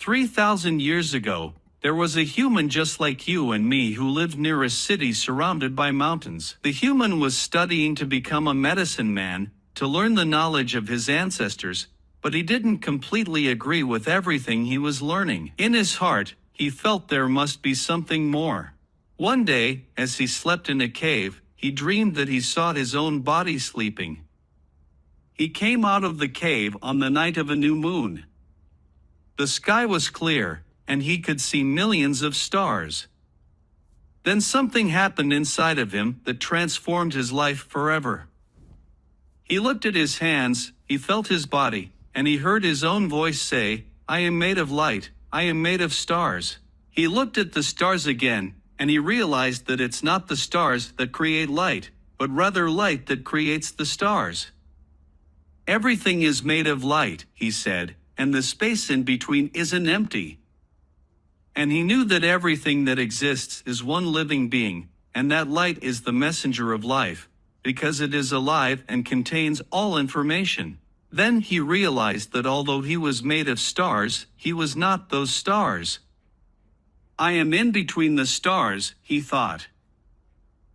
3,000 years ago, there was a human just like you and me who lived near a city surrounded by mountains. The human was studying to become a medicine man, to learn the knowledge of his ancestors, but he didn't completely agree with everything he was learning. In his heart, he felt there must be something more. One day, as he slept in a cave, he dreamed that he saw his own body sleeping. He came out of the cave on the night of a new moon. The sky was clear, and he could see millions of stars. Then something happened inside of him that transformed his life forever. He looked at his hands, he felt his body, and he heard his own voice say, "I am made of light, I am made of stars." He looked at the stars again, and he realized that it's not the stars that create light, but rather light that creates the stars. "Everything is made of light," he said, "and the space in between isn't empty." And he knew that everything that exists is one living being, and that light is the messenger of life, because it is alive and contains all information. Then he realized that although he was made of stars, he was not those stars. "I am in between the stars," he thought.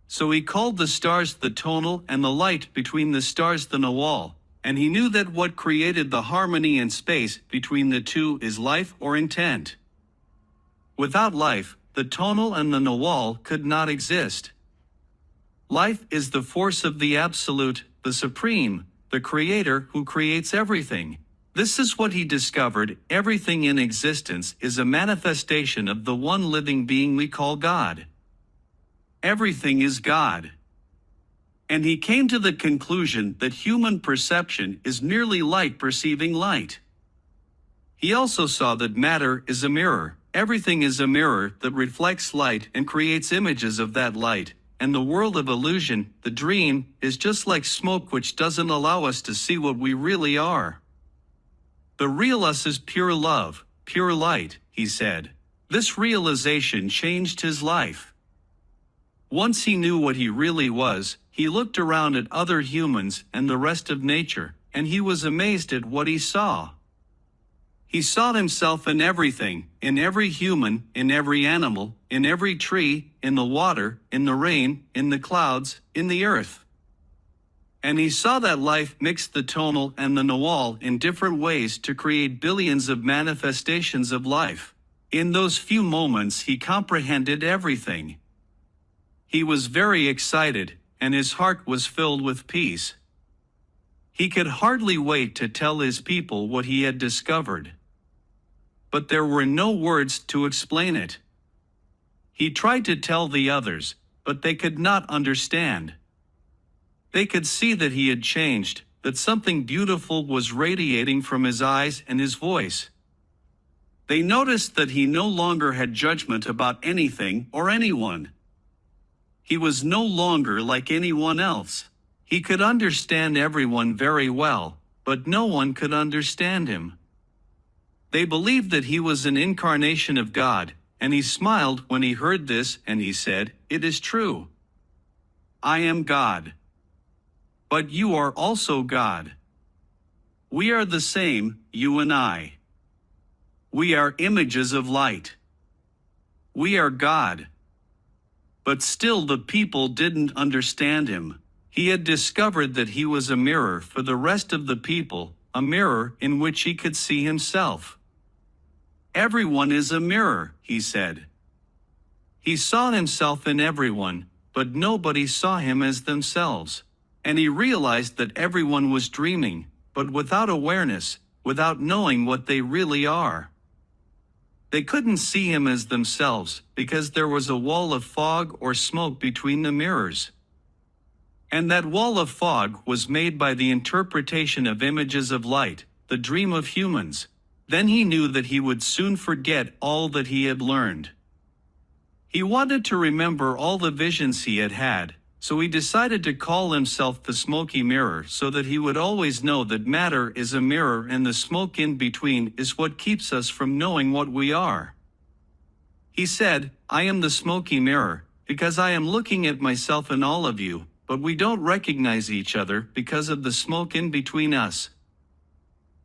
So he called the stars the tonal and the light between the stars the nawal, and he knew that what created the harmony and space between the two is life or intent. Without life, the tonal and the nawal could not exist. Life is the force of the absolute, the supreme, the creator who creates everything. This is what he discovered: everything in existence is a manifestation of the one living being we call God. Everything is God. And he came to the conclusion that human perception is merely light perceiving light. He also saw that matter is a mirror. Everything is a mirror that reflects light and creates images of that light. And the world of illusion, the dream, is just like smoke which doesn't allow us to see what we really are. The real us is pure love, pure light, he said. This realization changed his life. Once he knew what he really was, he looked around at other humans and the rest of nature, and he was amazed at what he saw. He saw himself in everything, in every human, in every animal, in every tree, in the water, in the rain, in the clouds, in the earth. And he saw that life mixed the tonal and the nawal in different ways to create billions of manifestations of life. In those few moments he comprehended everything. He was very excited, and his heart was filled with peace. He could hardly wait to tell his people what he had discovered. But there were no words to explain it. He tried to tell the others, but they could not understand. They could see that he had changed, that something beautiful was radiating from his eyes and his voice. They noticed that he no longer had judgment about anything or anyone. He was no longer like anyone else. He could understand everyone very well, but no one could understand him. They believed that he was an incarnation of God, and he smiled when he heard this, and he said, "It is true. I am God. But you are also God. We are the same, you and I. We are images of light. We are God." But still the people didn't understand him. He had discovered that he was a mirror for the rest of the people, a mirror in which he could see himself. "Everyone is a mirror," he said. He saw himself in everyone, but nobody saw him as themselves. And he realized that everyone was dreaming, but without awareness, without knowing what they really are. They couldn't see him as themselves because there was a wall of fog or smoke between the mirrors. And that wall of fog was made by the interpretation of images of light, the dream of humans. Then he knew that he would soon forget all that he had learned. He wanted to remember all the visions he had had, so he decided to call himself the smoky mirror so that he would always know that matter is a mirror and the smoke in between is what keeps us from knowing what we are. He said, "I am the smoky mirror, because I am looking at myself in all of you, but we don't recognize each other because of the smoke in between us.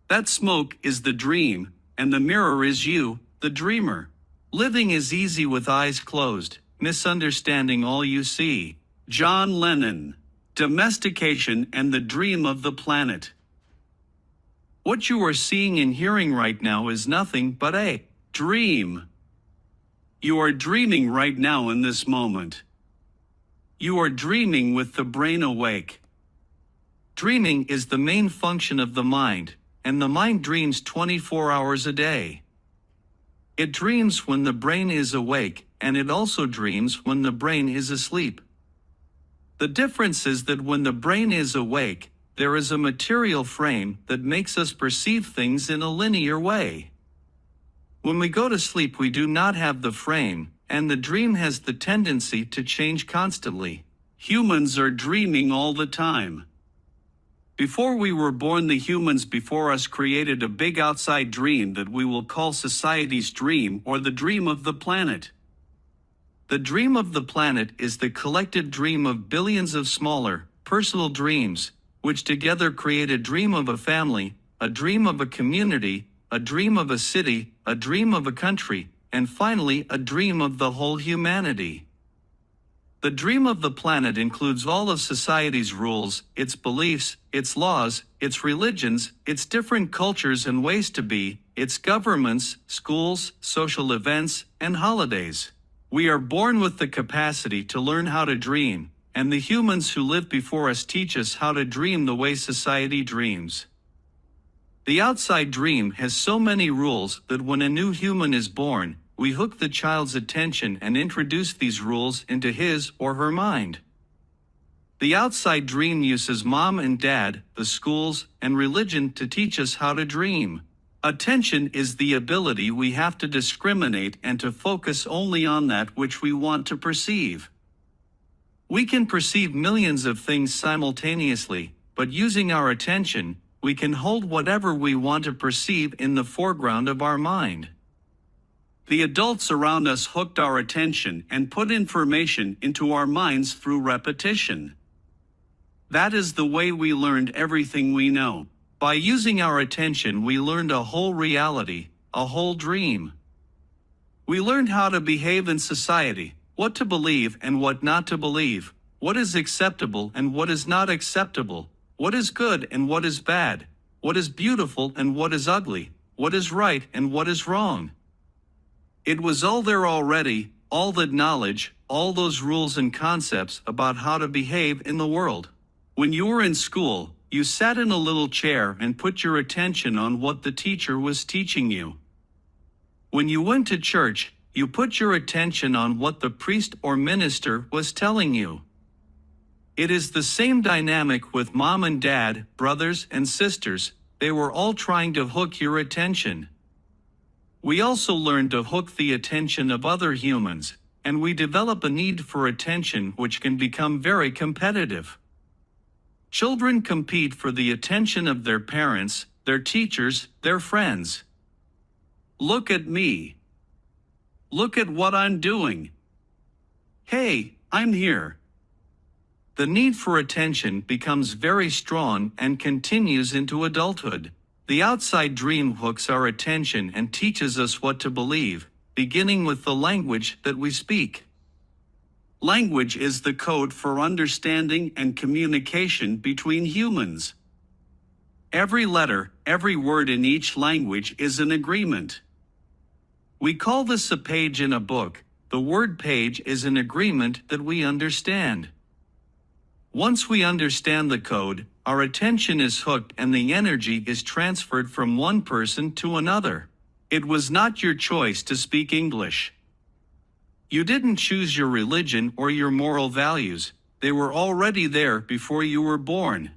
That smoke is the dream, and the mirror is you, the dreamer. Living is easy with eyes closed, misunderstanding all you see. John Lennon. Domestication and the Dream of the Planet. What you are seeing and hearing right now is nothing but a dream. You are dreaming right now in this moment. You are dreaming with the brain awake. Dreaming is the main function of the mind, and the mind dreams 24 hours a day. It dreams when the brain is awake, and it also dreams when the brain is asleep. The difference is that when the brain is awake, there is a material frame that makes us perceive things in a linear way. When we go to sleep, we do not have the frame, and the dream has the tendency to change constantly. Humans are dreaming all the time. Before we were born, the humans before us created a big outside dream that we will call society's dream or the dream of the planet. The dream of the planet is the collected dream of billions of smaller, personal dreams, which together create a dream of a family, a dream of a community, a dream of a city, a dream of a country, and finally a dream of the whole humanity. The dream of the planet includes all of society's rules, its beliefs, its laws, its religions, its different cultures and ways to be, its governments, schools, social events, and holidays. We are born with the capacity to learn how to dream, and the humans who lived before us teach us how to dream the way society dreams. The outside dream has so many rules that when a new human is born, we hook the child's attention and introduce these rules into his or her mind. The outside dream uses mom and dad, the schools, and religion to teach us how to dream. Attention is the ability we have to discriminate and to focus only on that which we want to perceive. We can perceive millions of things simultaneously, but using our attention, we can hold whatever we want to perceive in the foreground of our mind. The adults around us hooked our attention and put information into our minds through repetition. That is the way we learned everything we know. By using our attention, we learned a whole reality, a whole dream. We learned how to behave in society, what to believe and what not to believe, what is acceptable and what is not acceptable, what is good and what is bad, what is beautiful and what is ugly, what is right and what is wrong. It was all there already, all that knowledge, all those rules and concepts about how to behave in the world. When you were in school, you sat in a little chair and put your attention on what the teacher was teaching you. When you went to church, you put your attention on what the priest or minister was telling you. It is the same dynamic with mom and dad, brothers and sisters. They were all trying to hook your attention. We also learned to hook the attention of other humans, and we develop a need for attention which can become very competitive. Children compete for the attention of their parents, their teachers, their friends. Look at me. Look at what I'm doing. Hey, I'm here. The need for attention becomes very strong and continues into adulthood. The outside dream hooks our attention and teaches us what to believe, beginning with the language that we speak. Language is the code for understanding and communication between humans. Every letter, every word in each language is an agreement. We call this a page in a book. The word page is an agreement that we understand. Once we understand the code, our attention is hooked and the energy is transferred from one person to another. It was not your choice to speak English. You didn't choose your religion or your moral values. They were already there before you were born.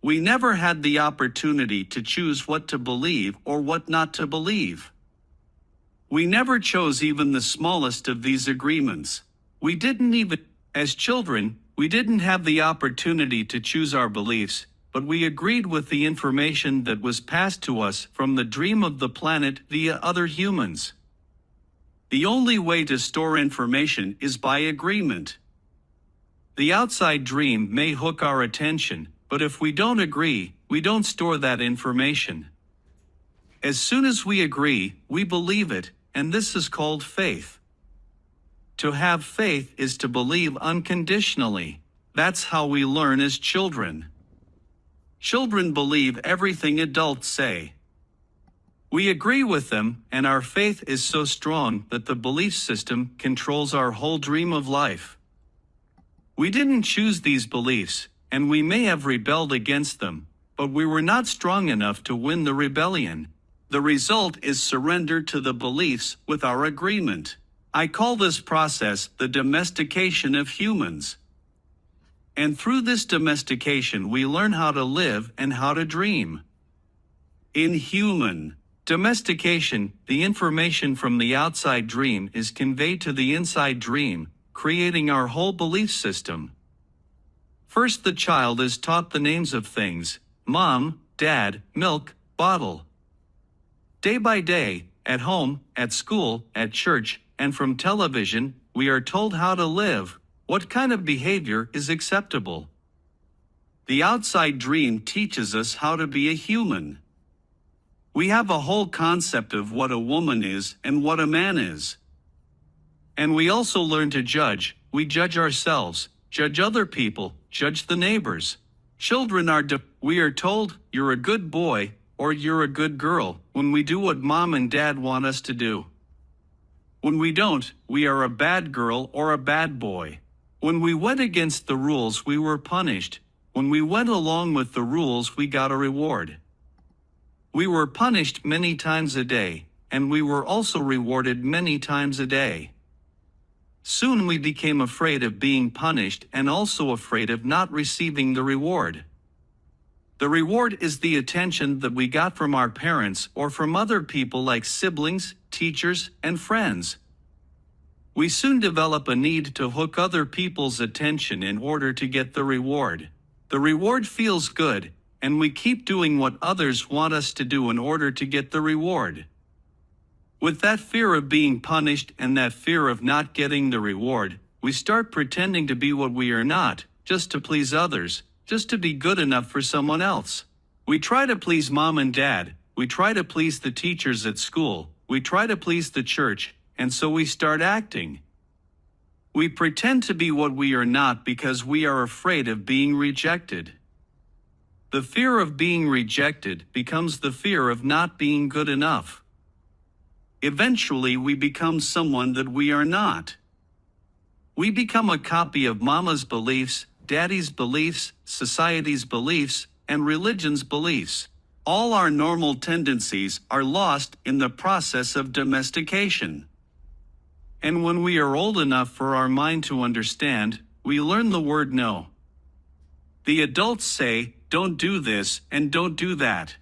We never had the opportunity to choose what to believe or what not to believe. We never chose even the smallest of these agreements. We didn't even, as children, we didn't have the opportunity to choose our beliefs, but we agreed with the information that was passed to us from the dream of the planet via other humans. The only way to store information is by agreement. The outside dream may hook our attention, but if we don't agree, we don't store that information. As soon as we agree, we believe it, and this is called faith. To have faith is to believe unconditionally. That's how we learn as children. Children believe everything adults say. We agree with them, and our faith is so strong that the belief system controls our whole dream of life. We didn't choose these beliefs, and we may have rebelled against them, but we were not strong enough to win the rebellion. The result is surrender to the beliefs with our agreement. I call this process the domestication of humans. And through this domestication, we learn how to live and how to dream. In human domestication, the information from the outside dream is conveyed to the inside dream, creating our whole belief system. First, the child is taught the names of things: mom, dad, milk, bottle. Day by day, at home, at school, at church, and from television, we are told how to live, what kind of behavior is acceptable. The outside dream teaches us how to be a human. We have a whole concept of what a woman is and what a man is. And we also learn to judge. We judge ourselves, judge other people, judge the neighbors. Children we are told, you're a good boy or you're a good girl when we do what mom and dad want us to do. When we don't, we are a bad girl or a bad boy. When we went against the rules, we were punished. When we went along with the rules, we got a reward. We were punished many times a day, and we were also rewarded many times a day. Soon we became afraid of being punished and also afraid of not receiving the reward. The reward is the attention that we got from our parents or from other people like siblings, teachers, and friends. We soon develop a need to hook other people's attention in order to get the reward. The reward feels good, and we keep doing what others want us to do in order to get the reward. With that fear of being punished and that fear of not getting the reward, we start pretending to be what we are not, just to please others, just to be good enough for someone else. We try to please mom and dad, we try to please the teachers at school, we try to please the church, and so we start acting. We pretend to be what we are not because we are afraid of being rejected. The fear of being rejected becomes the fear of not being good enough. Eventually, we become someone that we are not. We become a copy of mama's beliefs, daddy's beliefs, society's beliefs, and religion's beliefs. All our normal tendencies are lost in the process of domestication. And when we are old enough for our mind to understand, we learn the word no. The adults say, don't do this and don't do that.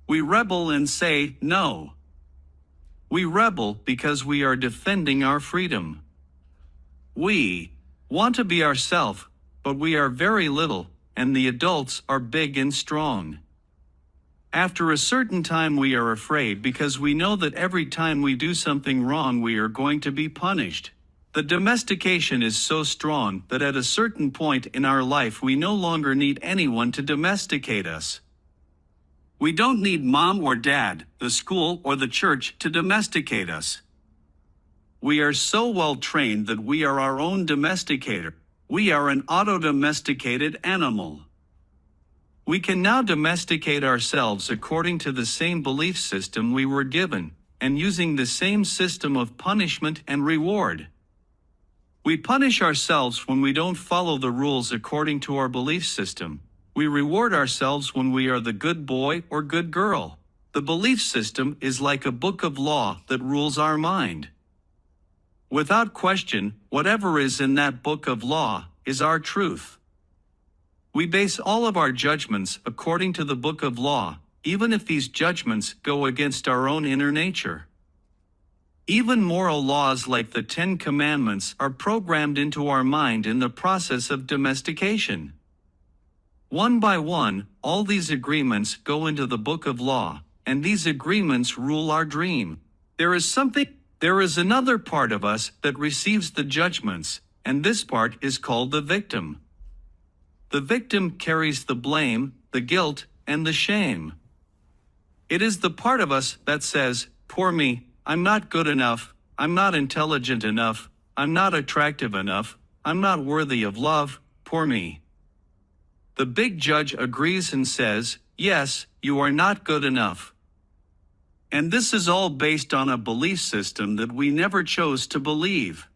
We rebel and say no. We rebel because we are defending our freedom. We want to be ourselves, but we are very little, and the adults are big and strong. After a certain time we are afraid because we know that every time we do something wrong we are going to be punished. The domestication is so strong that at a certain point in our life we no longer need anyone to domesticate us. We don't need mom or dad, the school or the church to domesticate us. We are so well trained that we are our own domesticator. We are an auto-domesticated animal. We can now domesticate ourselves according to the same belief system we were given, and using the same system of punishment and reward. We punish ourselves when we don't follow the rules according to our belief system. We reward ourselves when we are the good boy or good girl. The belief system is like a book of law that rules our mind. Without question, whatever is in that book of law is our truth. We base all of our judgments according to the book of law, even if these judgments go against our own inner nature. Even moral laws like the 10 Commandments are programmed into our mind in the process of domestication. One by one, all these agreements go into the book of law, and these agreements rule our dream. There is another part of us that receives the judgments, and this part is called the victim. The victim carries the blame, the guilt, and the shame. It is the part of us that says, "Poor me, I'm not good enough, I'm not intelligent enough, I'm not attractive enough, I'm not worthy of love, poor me." The big judge agrees and says, "Yes, you are not good enough." And this is all based on a belief system that we never chose to believe.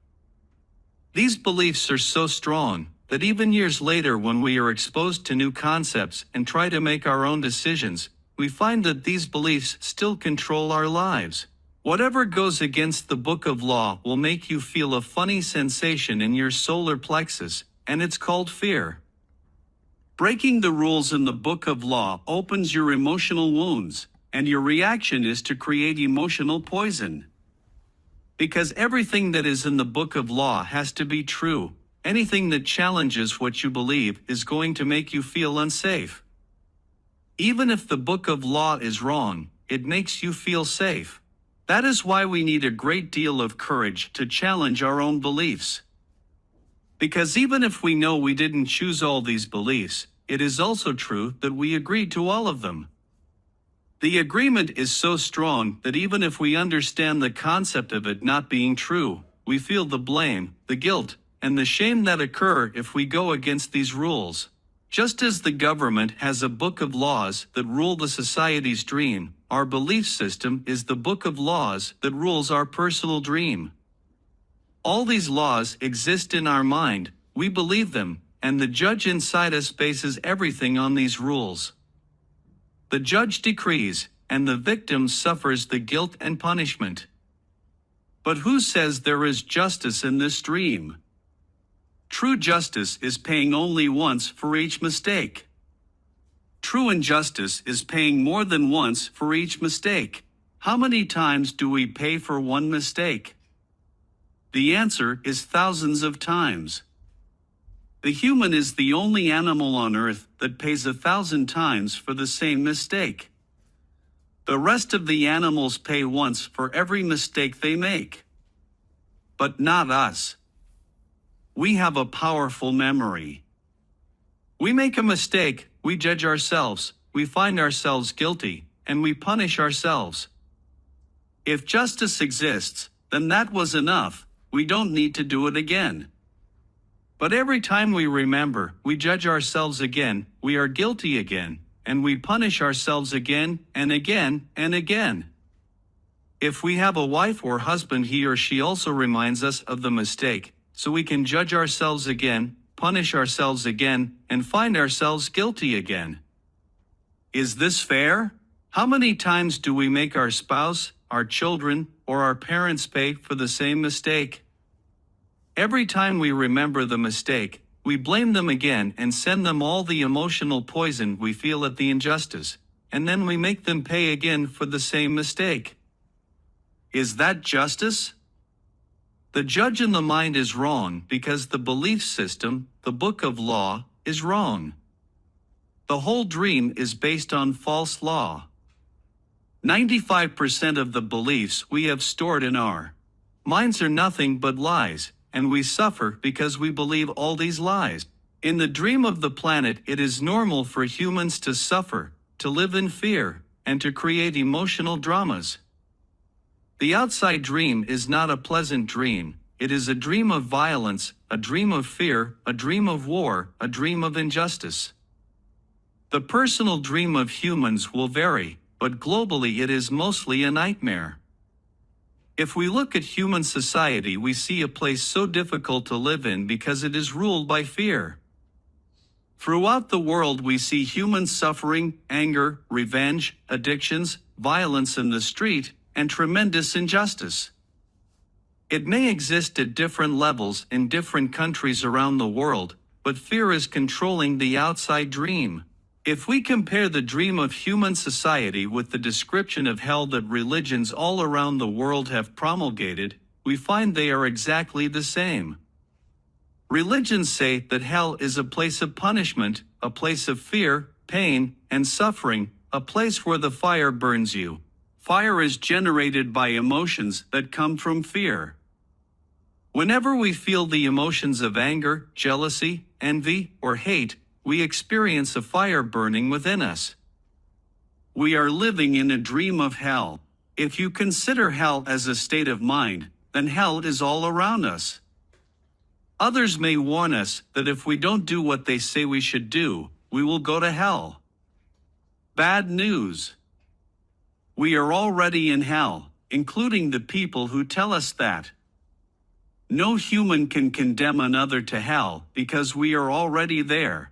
These beliefs are so strong that even years later, when we are exposed to new concepts and try to make our own decisions, we find that these beliefs still control our lives. Whatever goes against the book of law will make you feel a funny sensation in your solar plexus, and it's called fear. Breaking the rules in the book of law opens your emotional wounds, and your reaction is to create emotional poison. Because everything that is in the book of law has to be true. Anything that challenges what you believe is going to make you feel unsafe. Even if the book of law is wrong, it makes you feel safe. That is why we need a great deal of courage to challenge our own beliefs. Because even if we know we didn't choose all these beliefs, it is also true that we agreed to all of them. The agreement is so strong that even if we understand the concept of it not being true, we feel the blame, the guilt, and the shame that occur if we go against these rules. Just as the government has a book of laws that rule the society's dream, our belief system is the book of laws that rules our personal dream. All these laws exist in our mind, we believe them, and the judge inside us bases everything on these rules. The judge decrees, and the victim suffers the guilt and punishment. But who says there is justice in this dream? True justice is paying only once for each mistake. True injustice is paying more than once for each mistake. How many times do we pay for one mistake? The answer is thousands of times. The human is the only animal on earth that pays 1,000 times for the same mistake. The rest of the animals pay once for every mistake they make. But not us. We have a powerful memory. We make a mistake, we judge ourselves, we find ourselves guilty, and we punish ourselves. If justice exists, then that was enough, we don't need to do it again. But every time we remember, we judge ourselves again, we are guilty again, and we punish ourselves again and again and again. If we have a wife or husband, he or she also reminds us of the mistake, so we can judge ourselves again, punish ourselves again, and find ourselves guilty again. Is this fair? How many times do we make our spouse, our children, or our parents pay for the same mistake? Every time we remember the mistake, we blame them again and send them all the emotional poison we feel at the injustice, and then we make them pay again for the same mistake. Is that justice? The judge in the mind is wrong because the belief system, the book of law, is wrong. The whole dream is based on false law. 95% of the beliefs we have stored in our minds are nothing but lies, and we suffer because we believe all these lies. In the dream of the planet, it is normal for humans to suffer, to live in fear, and to create emotional dramas. The outside dream is not a pleasant dream. It is a dream of violence, a dream of fear, a dream of war, a dream of injustice. The personal dream of humans will vary, but globally it is mostly a nightmare. If we look at human society, we see a place so difficult to live in because it is ruled by fear. Throughout the world, we see humans suffering, anger, revenge, addictions, violence in the street, and tremendous injustice. It may exist at different levels in different countries around the world, but fear is controlling the outside dream. If we compare the dream of human society with the description of hell that religions all around the world have promulgated, we find they are exactly the same. Religions say that hell is a place of punishment, a place of fear, pain, and suffering, a place where the fire burns you. Fire is generated by emotions that come from fear. Whenever we feel the emotions of anger, jealousy, envy, or hate, we experience a fire burning within us. We are living in a dream of hell. If you consider hell as a state of mind, then hell is all around us. Others may warn us that if we don't do what they say we should do, we will go to hell. Bad news. We are already in hell, including the people who tell us that. No human can condemn another to hell because we are already there.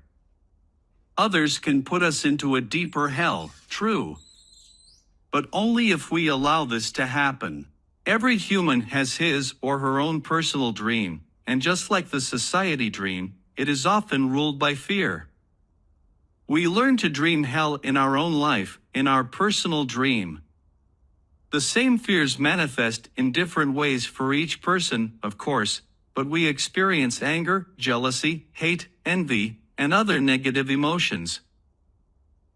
Others can put us into a deeper hell, true. But only if we allow this to happen. Every human has his or her own personal dream, and just like the society dream, it is often ruled by fear. We learn to dream hell in our own life, in our personal dream. The same fears manifest in different ways for each person, of course, but we experience anger, jealousy, hate, envy, and other negative emotions.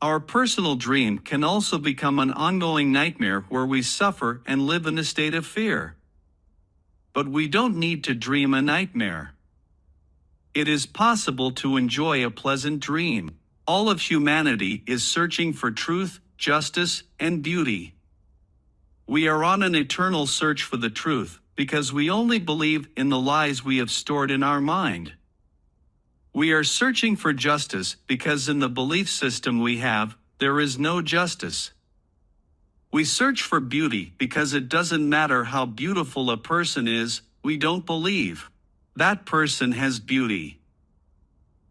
Our personal dream can also become an ongoing nightmare where we suffer and live in a state of fear. But we don't need to dream a nightmare. It is possible to enjoy a pleasant dream. All of humanity is searching for truth, justice, and beauty. We are on an eternal search for the truth because we only believe in the lies we have stored in our mind. We are searching for justice because in the belief system we have, there is no justice. We search for beauty because it doesn't matter how beautiful a person is, we don't believe that person has beauty.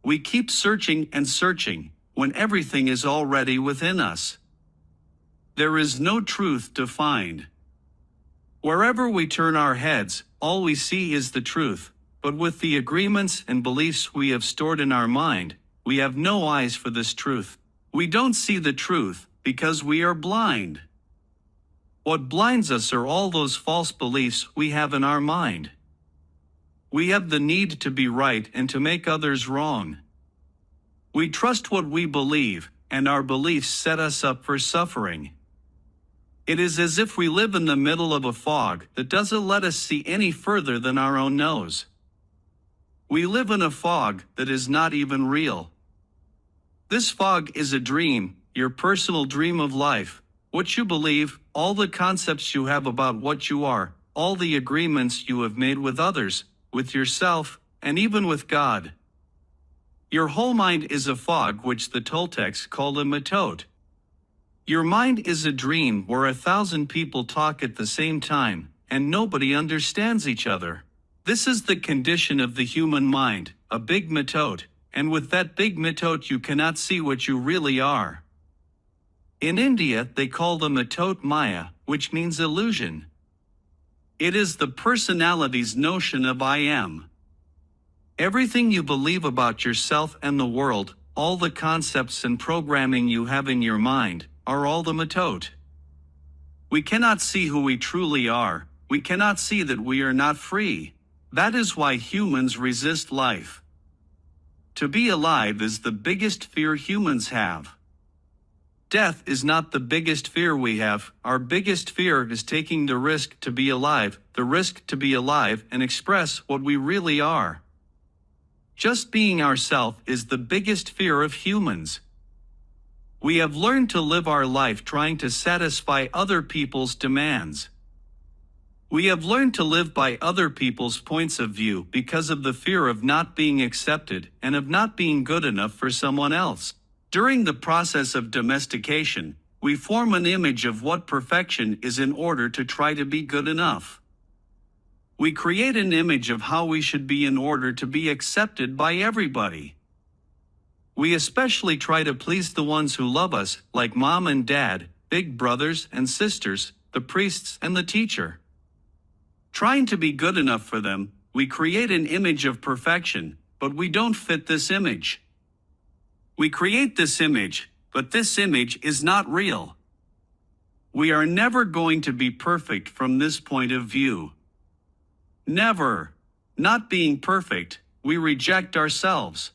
We keep searching and searching when everything is already within us. There is no truth to find. Wherever we turn our heads, all we see is the truth, but with the agreements and beliefs we have stored in our mind, we have no eyes for this truth. We don't see the truth because we are blind. What blinds us are all those false beliefs we have in our mind. We have the need to be right and to make others wrong. We trust what we believe, and our beliefs set us up for suffering. It is as if we live in the middle of a fog that doesn't let us see any further than our own nose. We live in a fog that is not even real. This fog is a dream, your personal dream of life, what you believe, all the concepts you have about what you are, all the agreements you have made with others, with yourself, and even with God. Your whole mind is a fog which the Toltecs called a metote. Your mind is a dream where 1,000 people talk at the same time, and nobody understands each other. This is the condition of the human mind, a big metote, and with that big metote you cannot see what you really are. In India, they call the metote Maya, which means illusion. It is the personality's notion of I am. Everything you believe about yourself and the world, all the concepts and programming you have in your mind, are all the metote. We cannot see who we truly are. We cannot see that we are not free. That is why humans resist life. To be alive is the biggest fear humans have. Death is not the biggest fear we have. Our biggest fear is taking the risk to be alive, the risk to be alive and express what we really are. Just being ourselves is the biggest fear of humans. We have learned to live our life trying to satisfy other people's demands. We have learned to live by other people's points of view because of the fear of not being accepted and of not being good enough for someone else. During the process of domestication, we form an image of what perfection is in order to try to be good enough. We create an image of how we should be in order to be accepted by everybody. We especially try to please the ones who love us, like mom and dad, big brothers and sisters, the priests and the teacher. Trying to be good enough for them, we create an image of perfection, but we don't fit this image. We create this image, but this image is not real. We are never going to be perfect from this point of view. Never. Not being perfect, we reject ourselves.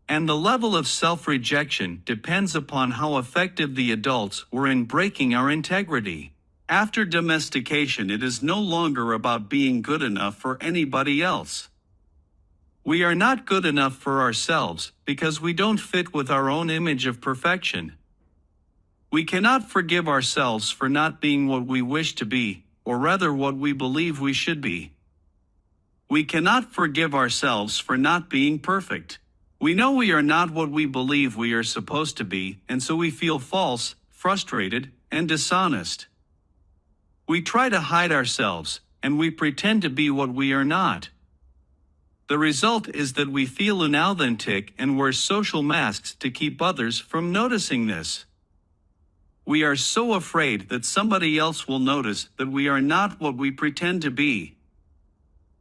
And the level of self-rejection depends upon how effective the adults were in breaking our integrity. After domestication, it is no longer about being good enough for anybody else. We are not good enough for ourselves because we don't fit with our own image of perfection. We cannot forgive ourselves for not being what we wish to be, or rather what we believe we should be. We cannot forgive ourselves for not being perfect. We know we are not what we believe we are supposed to be, and so we feel false, frustrated, and dishonest. We try to hide ourselves, and we pretend to be what we are not. The result is that we feel inauthentic and wear social masks to keep others from noticing this. We are so afraid that somebody else will notice that we are not what we pretend to be.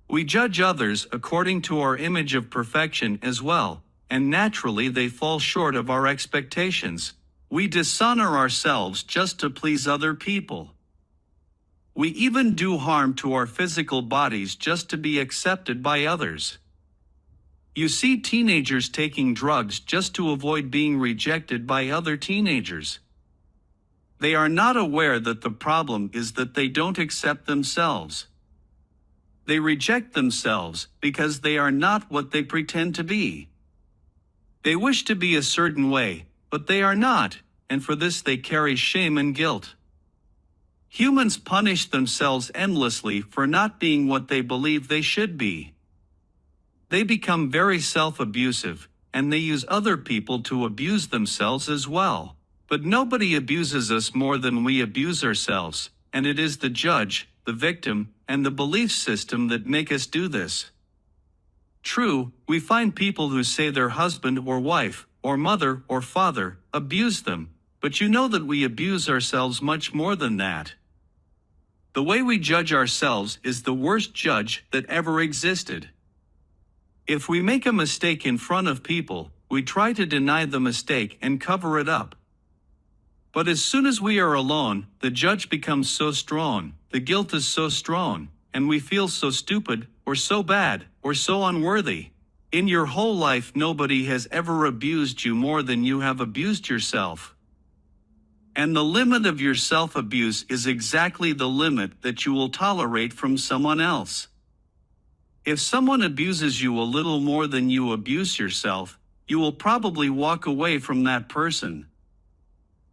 We judge others according to our image of perfection as well, and naturally they fall short of our expectations. We dishonor ourselves just to please other people. We even do harm to our physical bodies just to be accepted by others. You see teenagers taking drugs just to avoid being rejected by other teenagers. They are not aware that the problem is that they don't accept themselves. They reject themselves because they are not what they pretend to be. They wish to be a certain way, but they are not, and for this they carry shame and guilt. Humans punish themselves endlessly for not being what they believe they should be. They become very self-abusive, and they use other people to abuse themselves as well. But nobody abuses us more than we abuse ourselves, and it is the judge, the victim, and the belief system that make us do this. True, we find people who say their husband or wife, or mother or father, abuse them, but you know that we abuse ourselves much more than that. The way we judge ourselves is the worst judge that ever existed. If we make a mistake in front of people, we try to deny the mistake and cover it up. But as soon as we are alone, the judge becomes so strong, the guilt is so strong, and we feel so stupid, or so bad, or so unworthy. In your whole life, nobody has ever abused you more than you have abused yourself. And the limit of your self-abuse is exactly the limit that you will tolerate from someone else. If someone abuses you a little more than you abuse yourself, you will probably walk away from that person.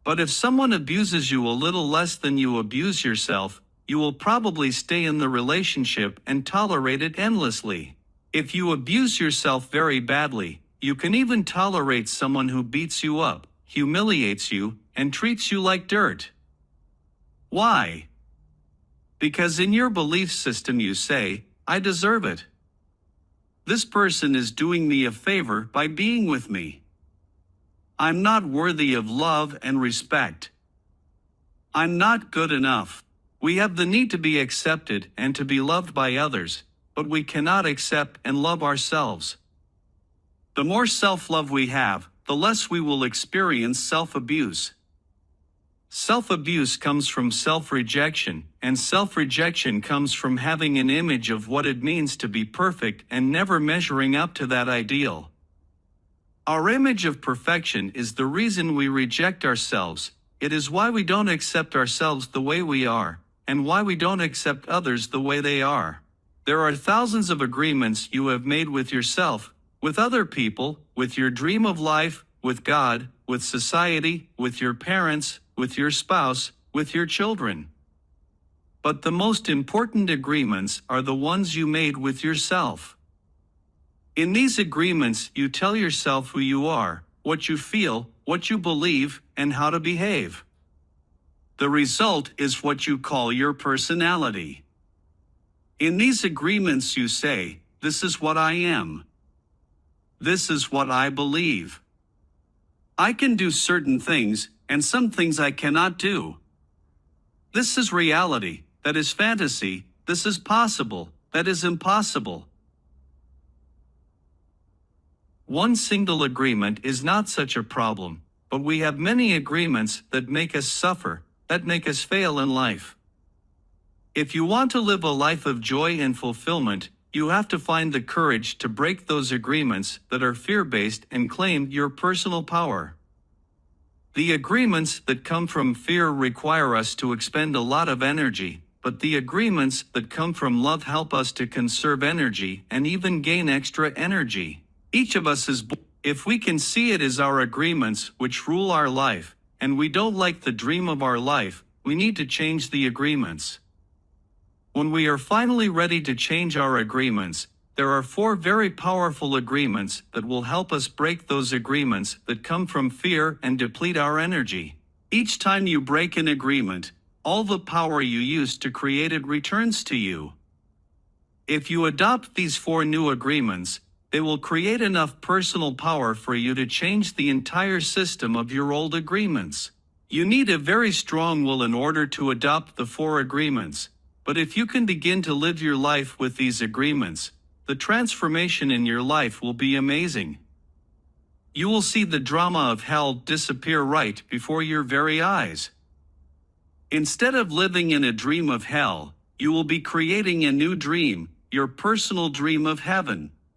But if someone abuses you a little less than you abuse yourself, you will probably stay in the relationship and tolerate it endlessly. If you abuse yourself very badly, you can even tolerate someone who beats you up, humiliates you, and treats you like dirt. Why? Because in your belief system you say, I deserve it. This person is doing me a favor by being with me. I'm not worthy of love and respect. I'm not good enough. We have the need to be accepted and to be loved by others, but we cannot accept and love ourselves. The more self-love we have, the less we will experience self-abuse. Self-abuse comes from self-rejection, and self-rejection comes from having an image of what it means to be perfect and never measuring up to that ideal. Our image of perfection is the reason we reject ourselves. It is why we don't accept ourselves the way we are, and why we don't accept others the way they are. There are thousands of agreements you have made with yourself, with other people, with your dream of life, with God, with society, with your parents, with your spouse, with your children. But the most important agreements are the ones you made with yourself. In these agreements, you tell yourself who you are, what you feel, what you believe, and how to behave. The result is what you call your personality. In these agreements you say, this is what I am. This is what I believe. I can do certain things, and some things I cannot do. This is reality, that is fantasy, this is possible, that is impossible. One single agreement is not such a problem, but we have many agreements that make us suffer, that make us fail in life. If you want to live a life of joy and fulfillment, you have to find the courage to break those agreements that are fear-based and claim your personal power. The agreements that come from fear require us to expend a lot of energy, but the agreements that come from love help us to conserve energy and even gain extra energy. Each of us is, if we can see it as our agreements which rule our life, and we don't like the dream of our life, we need to change the agreements. When we are finally ready to change our agreements, there are 4 very powerful agreements that will help us break those agreements that come from fear and deplete our energy. Each time you break an agreement, all the power you used to create it returns to you. If you adopt these 4 new agreements, they will create enough personal power for you to change the entire system of your old agreements. You need a very strong will in order to adopt the 4 agreements, but if you can begin to live your life with these agreements, the transformation in your life will be amazing. You will see the drama of hell disappear right before your very eyes. Instead of living in a dream of hell, you will be creating a new dream, your personal dream of heaven.